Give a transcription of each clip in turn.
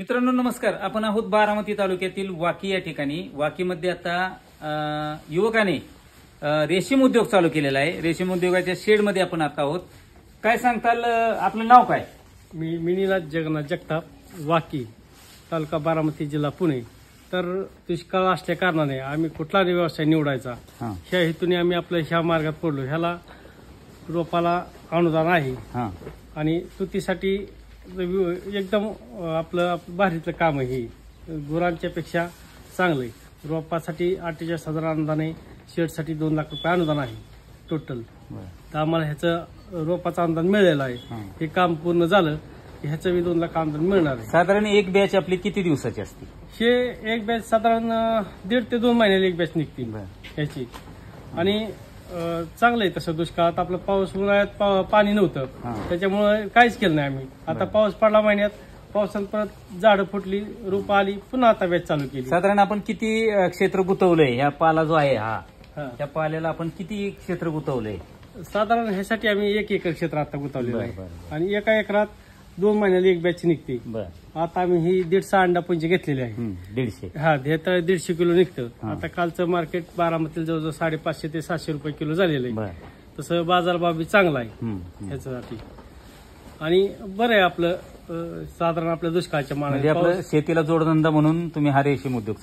मित्रांनो नमस्कार. आपण आहोत बारामती तालुक्यातील वाकी या ठिकाणी. वाकीमध्ये आता युवकाने रेशीम उद्योग चालू केलेला आहे. रेशीम उद्योगाच्या शेडमध्ये आपण आता आहोत. काय सांगताल, आपलं नाव काय? मी मिनीनाथ जगन्नाथ जगताप, वाकी, तालुका बारामती, जिल्हा पुणे. तर दुष्काळ असल्या कारणाने आम्ही कुठला व्यवसाय निवडायचा ह्या हेतूने आम्ही आपल्या ह्या मार्गात पडलो. ह्याला रोपाला अनुदान आहे आणि तुतीसाठी एकदम आपलं भारीतलं काम आहे. हे गुरांच्या पेक्षा चांगलं आहे. रोपासाठी 48,000 अनुदान आहे, शेडसाठी 2 लाख रुपये अनुदान आहे टोटल. तर आम्हाला ह्याचं रोपाचं अनुदान मिळालेलं आहे. हे काम पूर्ण झालं ह्याचं बी 2 लाख अनुदान मिळणार आहे. साधारण एक बॅच आपली किती दिवसाची असते? हे एक बॅच साधारण 1.5 ते 2 महिन्याला एक बॅच निघते ह्याची. आणि चांगलं आहे तसं. दुष्काळात आपलं पाऊस उन्हाळ्यात पाणी नव्हतं, त्याच्यामुळे काहीच केलं नाही आम्ही. आता पाऊस पडला महिन्यात, पावसात परत झाडं फुटली, रोपं आली, पुन्हा आता बॅच चालू केली. साधारण आपण किती क्षेत्र गुतवलंय? ह्या पाला जो आहे त्या पाल्याला आपण किती क्षेत्र गुतवलंय? साधारण ह्यासाठी आम्ही 1 एकर क्षेत्र आता गुतवलेलं आहे आणि एका एकरात 2 महिन्याला एक बॅच निघते. आता आम्ही ही 150 अंडापुंजी घेतलेली आहे. 150 150 किलो निघतं. आता कालचं मार्केट बारामतीला जवळजवळ 550 ते 700 रुपये किलो झालेलं आहे. तसं बाजारभाव बी चांगला आहे ह्याच्यासाठी. आणि बरं आहे आपलं साधारण आपल्या दुष्काळाच्या मानाने. आपलं शेतीला जोडधंदा म्हणून तुम्ही हा रेशीम उद्योग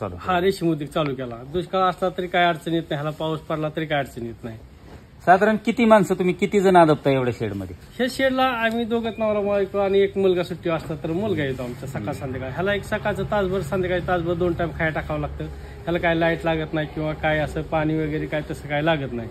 चालू केला. दुष्काळ असला तरी काय अडचण येत नाही, ह्याला पाऊस पडला तरी काय अडचण येत नाही. साधारण किती माणसं तुम्ही किती जण आदपता एवढ्या शेडमध्ये? हे शेडला आम्ही दोघं नवरा बायको आणि एक मुलगा सुट्टी असला तर मुलगा येतो आमचा सकाळ संध्याकाळ. ह्याला एक सकाळचं तासभर, संध्याकाळी तासभर 2 टाइम खाया टाकावं लागतं. ह्याला काय लाईट लागत नाही किंवा काय असं पाणी वगैरे काय तसं काय लागत नाही.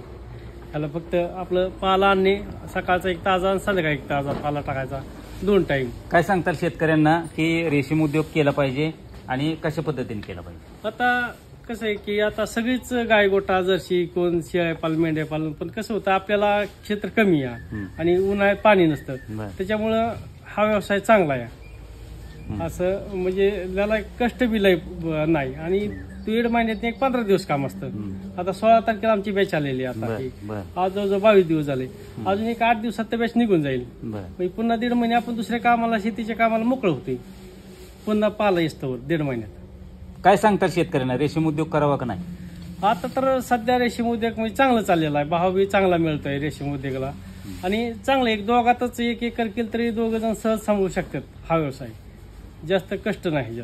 ह्याला फक्त आपलं पाला आणणे, सकाळचा 1 ताजा आणि संध्याकाळी 1 ताजा पाला टाकायचा 2 टाइम. काय सांगताल शेतकऱ्यांना की रेशीम उद्योग केला पाहिजे आणि कशा पद्धतीने केला पाहिजे? आता कसं आहे की आता सगळीच गाय गोटा, जर्सी, कोण शेळ्या पालन, मेंढ्या पालन, पण कसं होतं आपल्याला क्षेत्र कमी आहे आणि उन्हाळ्यात पाणी नसतं, त्याच्यामुळं हा व्यवसाय चांगला आहे. असं म्हणजे त्याला कष्ट बी नाही आणि 1.5 महिन्यात 15 दिवस काम असतं. आता 16 तारखेला आमची बॅच आलेली आहे. आता आज जवळजवळ 22 दिवस झाले. अजून 8 दिवसात तर बॅच निघून जाईल. पुन्हा 1.5 महिने आपण दुसऱ्या कामाला, शेतीच्या कामाला मोकळं होते. पुन्हा पाला असतं 1.5 महिन्यात. काय सांगतात शेतकऱ्यांना, रेशीम उद्योग करावा का नाही? आता तर सध्या रेशीम उद्योग म्हणजे चांगलं चाललेला आहे. भाव बी चांगला मिळतोय रेशीम उद्योगाला आणि चांगलं एक दोघातच 1 एकर केलं तरी 2 जण सहज सांभाळू शकतात. हा व्यवसाय जास्त कष्ट नाही.